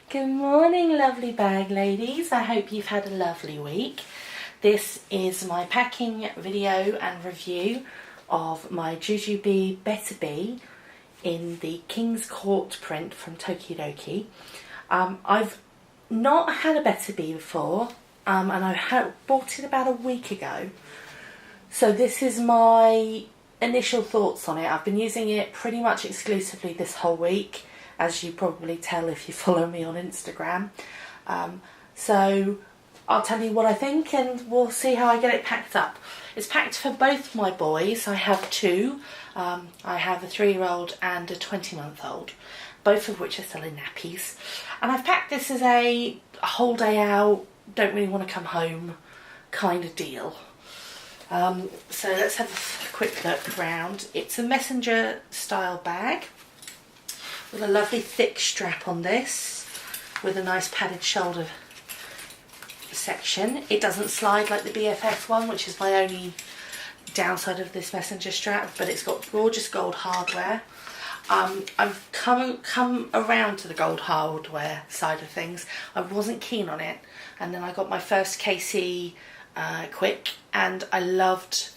Good morning, lovely bag ladies. I hope you've had a lovely week. This is my packing video and review of my Jujube Better Be in the King's Court print from Tokidoki. I've not had a Better Be before, and I bought it about a week ago. So this is my initial thoughts on it. I've been using it pretty much exclusively this whole week, as you probably tell if you follow me on Instagram. So I'll tell you what I think and we'll see how I get it packed up. It's packed for both my boys. I have two. I have a 3-year-old and a 20-month-old, both of which are still in nappies. And I've packed this as a whole day out, don't really want to come home kind of deal. So let's have a quick look around. It's a messenger style bag with a lovely thick strap on this, with a nice padded shoulder section. It doesn't slide like the BFF one, which is my only downside of this messenger strap, but it's got gorgeous gold hardware. I've come around to the gold hardware side of things. I wasn't keen on it, and then I got my first KC quick, and I loved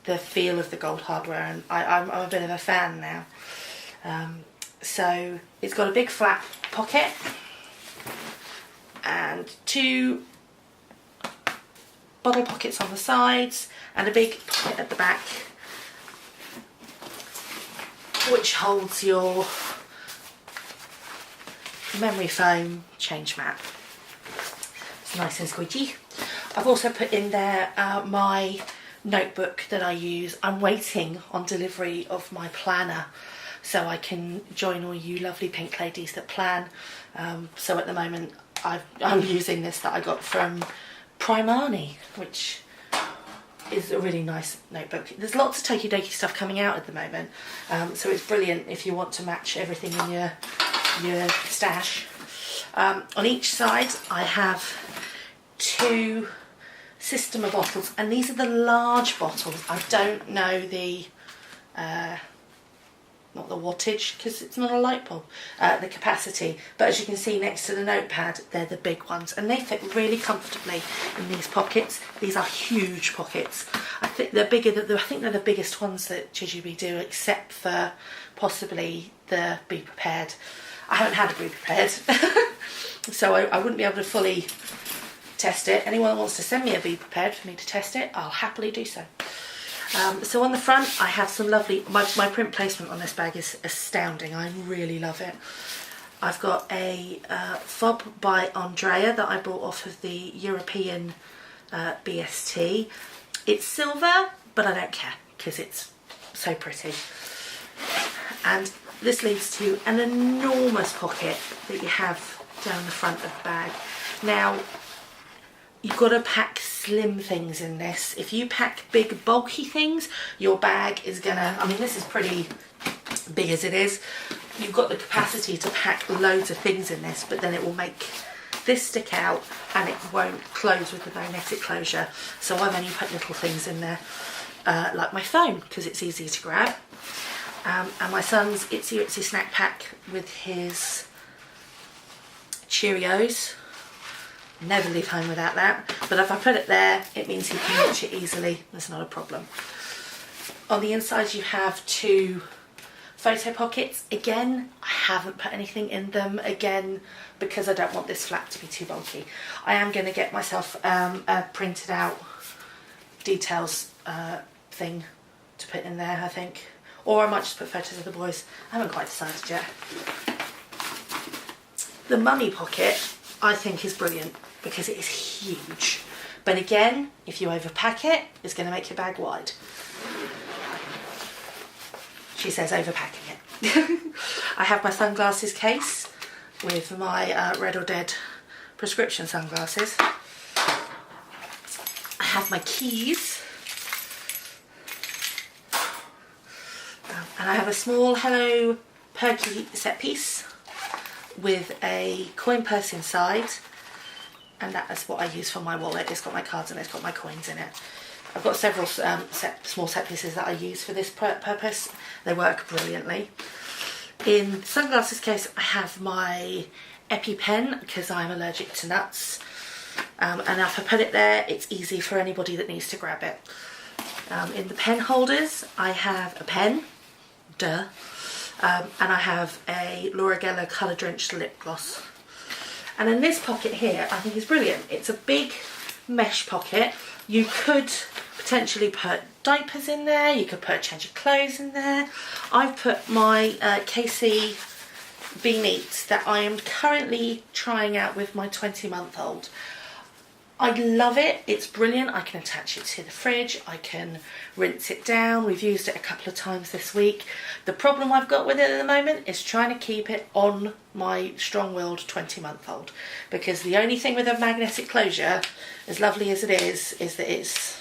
the feel of the gold hardware, and I'm a bit of a fan now. So it's got a big flat pocket and 2 bottle pockets on the sides and a big pocket at the back, which holds your memory foam change mat. It's nice and squidgy. I've also put in there my notebook that I use. I'm waiting on delivery of my planner so I can join all you lovely pink ladies that plan. So at the moment I'm using this that I got from Primani, which is a really nice notebook. There's lots of Tokidoki stuff coming out at the moment, so it's brilliant if you want to match everything in your stash. On each side I have 2 Systema bottles, and these are the large bottles. I don't know the not the wattage because it's not a light bulb, the capacity, but as you can see next to the notepad, they're the big ones, and they fit really comfortably in these pockets. These are huge pockets. I think they're bigger than I think they're the biggest ones that Jujube do, except for possibly the Be Prepared. I haven't had a Be Prepared, so I wouldn't be able to fully test it. Anyone who wants to send me a Be Prepared for me to test it, I'll happily do so. So on the front I have some lovely, my print placement on this bag is astounding. I really love it. I've got a fob by Andrea that I bought off of the European BST. It's silver, but I don't care because it's so pretty. And this leads to an enormous pocket that you have down the front of the bag. Now, you've got to pack slim things in this. If you pack big bulky things, your bag is gonna, I mean this is pretty big as it is, you've got the capacity to pack loads of things in this, but then it will make this stick out and it won't close with the magnetic closure. So I've only put little things in there, like my phone, because it's easy to grab. And my son's Itsy Itsy snack pack with his Cheerios. Never leave home without that, but if I put it there, it means he can reach it easily. That's not a problem. On the inside you have 2 photo pockets. Again, I haven't put anything in them, again because I don't want this flap to be too bulky. I am going to get myself a printed out details thing to put in there, I think, or I might just put photos of the boys. I haven't quite decided yet. The mummy pocket I think is brilliant because it is huge, but again, if you overpack it, it's going to make your bag wide. She says overpacking it. I have my sunglasses case with my Red or Dead prescription sunglasses. I have my keys, and I have a small Hello Perky set piece with a coin purse inside, and that is what I use for my wallet. It's got my cards and it's got my coins in it. I've got several small set pieces that I use for this purpose. They work brilliantly. In the sunglasses case I have my EpiPen because I'm allergic to nuts. And if I put it there, it's easy for anybody that needs to grab it. In the pen holders, I have a pen, and I have a Laura Geller Colour Drenched Lip Gloss. And in this pocket here, I think is brilliant. It's a big mesh pocket. You could potentially put diapers in there, you could put a change of clothes in there. I've put my KC Beanies that I am currently trying out with my 20-month-old. I love it, it's brilliant. I can attach it to the fridge, I can rinse it down. We've used it a couple of times this week. The problem I've got with it at the moment is trying to keep it on my strong-willed 20-month-old, because the only thing with a magnetic closure, as lovely as it is that it's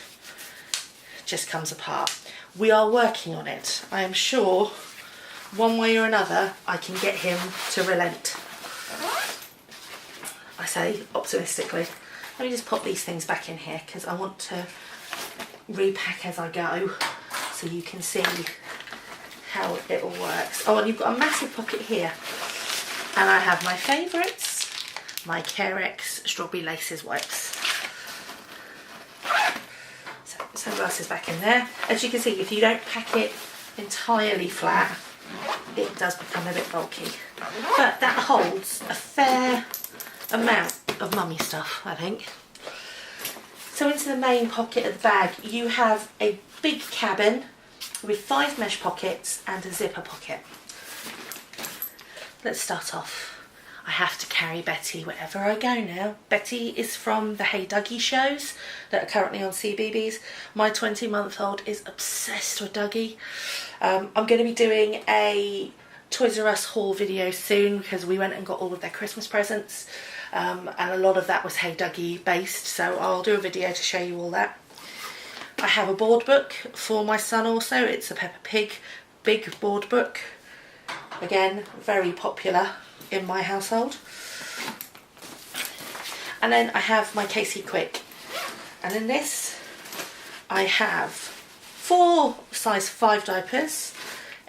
just comes apart. We are working on it. I am sure one way or another I can get him to relent. I say optimistically. Let me just pop these things back in here because I want to repack as I go so you can see how it all works. Oh, and you've got a massive pocket here. And I have my favourites, my Carex Strawberry Laces wipes. So sunglasses back in there. As you can see, if you don't pack it entirely flat, it does become a bit bulky. But that holds a fair amount of mummy stuff, I think. So into the main pocket of the bag, you have a big cabin with 5 mesh pockets and a zipper pocket. Let's start off. I have to carry Betty wherever I go now. Betty is from the Hey Dougie shows that are currently on CBeebies. My 20-month-old is obsessed with Dougie. I'm going to be doing a Toys R Us haul video soon because we went and got all of their Christmas presents. And a lot of that was Hey Dougie based, so I'll do a video to show you all that. I have a board book for my son also. It's a Peppa Pig big board book. Again, very popular in my household. And then I have my KC Quick. And in this, I have 4 size 5 diapers,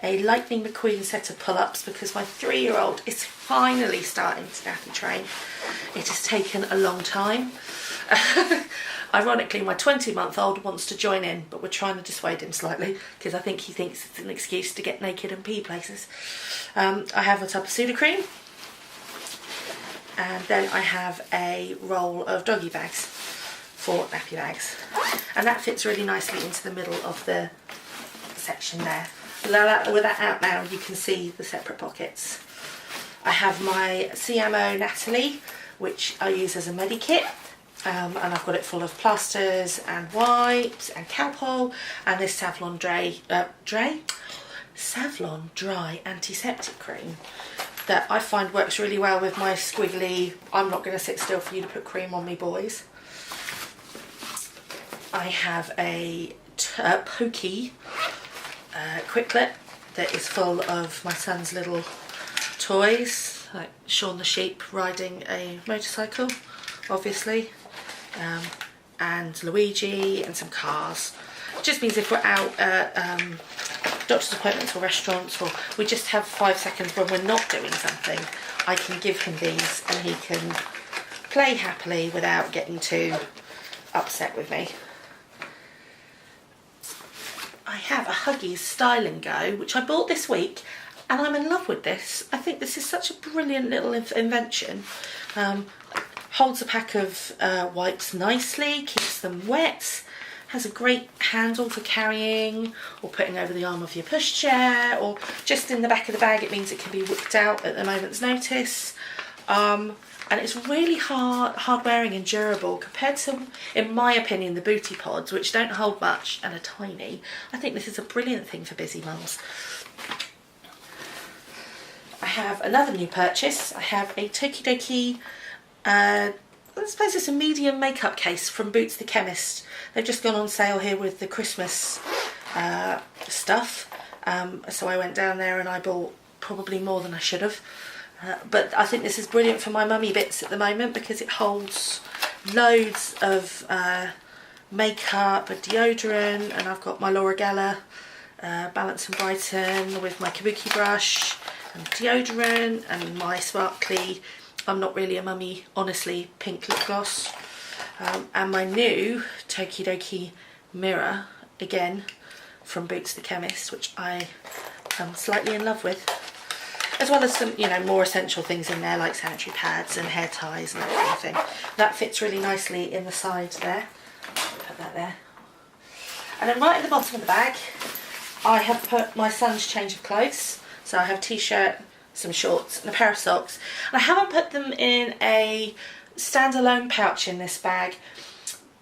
a Lightning McQueen set of pull-ups because my 3-year-old is finally starting to nappy train. It has taken a long time. Ironically, my 20-month-old wants to join in, but we're trying to dissuade him slightly because I think he thinks it's an excuse to get naked and pee places. I have a tub of Sudocrem, and then I have a roll of doggy bags for nappy bags, and that fits really nicely into the middle of the section there. With that out now, you can see the separate pockets. I have my CMO Natalie, which I use as a medikit, and I've got it full of plasters and wipes and Calpol and this Savlon Dry Antiseptic Cream that I find works really well with my squiggly, I'm not going to sit still for you to put cream on me boys. I have a Pokey Quicklip that is full of my son's little toys, like Shaun the Sheep riding a motorcycle, obviously, and Luigi and some cars. It just means if we're out at doctor's appointments or restaurants, or we just have 5 seconds when we're not doing something, I can give him these and he can play happily without getting too upset with me. I have a Huggies Style and Go, which I bought this week, and I'm in love with this. I think this is such a brilliant little invention. Holds a pack of wipes nicely, keeps them wet, has a great handle for carrying or putting over the arm of your pushchair, or just in the back of the bag. It means it can be whipped out at a moment's notice. And it's really hard wearing and durable compared to, in my opinion, the Booty Pods, which don't hold much and are tiny. I think this is a brilliant thing for busy mums. I have another new purchase. I have a Tokidoki, I suppose it's a medium makeup case from Boots the Chemist. They've just gone on sale here with the Christmas stuff. So I went down there and I bought probably more than I should have. But I think this is brilliant for my mummy bits at the moment because it holds loads of makeup, a deodorant, and I've got my Laura Geller Balance and Brighten with my kabuki brush and deodorant and my sparkly I'm not really a mummy, honestly, pink lip gloss. And my new Tokidoki mirror, again, from Boots the Chemist, which I am slightly in love with. As well as some, you know, more essential things in there, like sanitary pads and hair ties and that kind of thing. That fits really nicely in the side there. Put that there. And then right at the bottom of the bag, I have put my son's change of clothes. So I have a t-shirt, some shorts and a pair of socks. And I haven't put them in a standalone pouch in this bag.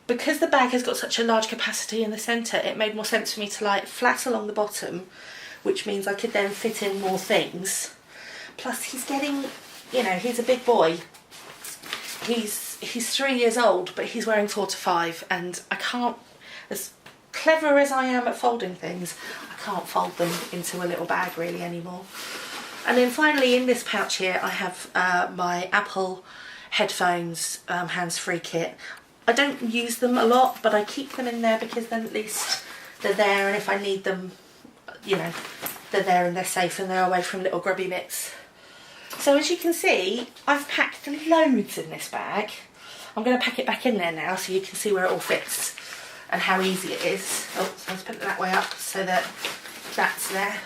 Because the bag has got such a large capacity in the centre, it made more sense for me to lie it flat along the bottom, which means I could then fit in more things. Plus he's getting, you know, he's a big boy. He's 3 years old, but he's wearing 4 to 5, and I can't, as clever as I am at folding things, I can't fold them into a little bag really anymore. And then finally in this pouch here I have my Apple headphones hands-free kit. I don't use them a lot, but I keep them in there because then at least they're there, and if I need them, you know, they're there and they're safe and they're away from little grubby bits. So as you can see, I've packed loads in this bag. I'm going to pack it back in there now so you can see where it all fits and how easy it is. Oh, so let's put it that way up so that that's there.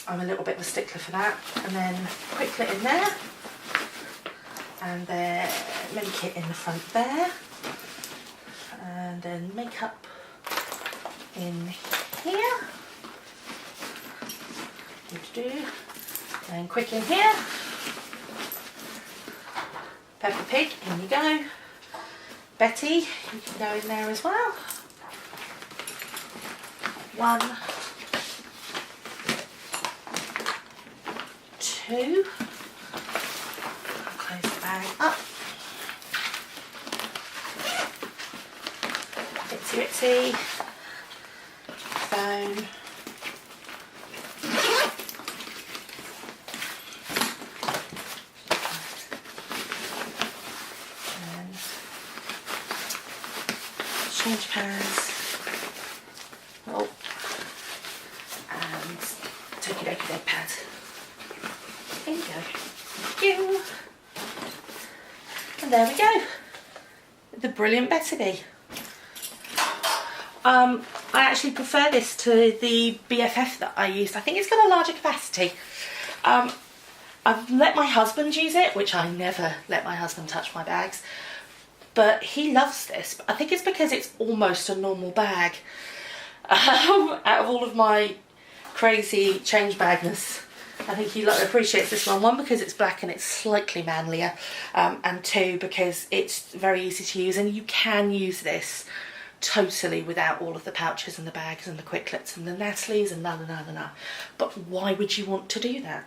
I'm a little bit of a stickler for that. And then quick lit in there. And then mini kit in the front there. And then makeup in here. And quick in here. Peppa Pig, in you go. Betty, you can go in there as well. 1, 2. I'll close the bag up. Itsy bitsy. Phone. Change pads, oh, and Tokidoki leg pad. There you go. Thank you. And there we go. The brilliant Better Be. I actually prefer this to the BFF that I used. I think it's got a larger capacity. I've let my husband use it, which I never let my husband touch my bags. But he loves this. I think it's because it's almost a normal bag. Out of all of my crazy change bagness, I think he appreciates this one. 1, because it's black and it's slightly manlier. And 2, because it's very easy to use. And you can use this totally without all of the pouches and the bags and the quicklets and the Natalie's and na. But why would you want to do that?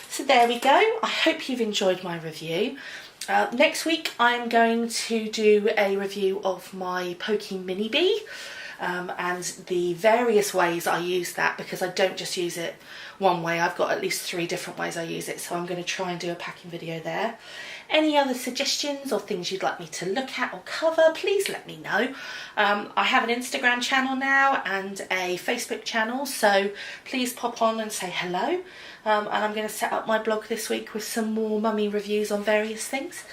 So there we go. I hope you've enjoyed my review. Next week I'm going to do a review of my Pokey Mini Bee and the various ways I use that, because I don't just use it one way. I've got at least 3 different ways I use it, so I'm going to try and do a packing video there. Any other suggestions or things you'd like me to look at or cover, please let me know. I have an Instagram channel now and a Facebook channel, so please pop on and say hello. And I'm going to set up my blog this week with some more mummy reviews on various things.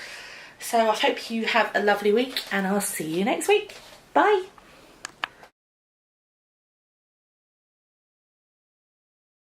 So I hope you have a lovely week, and I'll see you next week. Bye!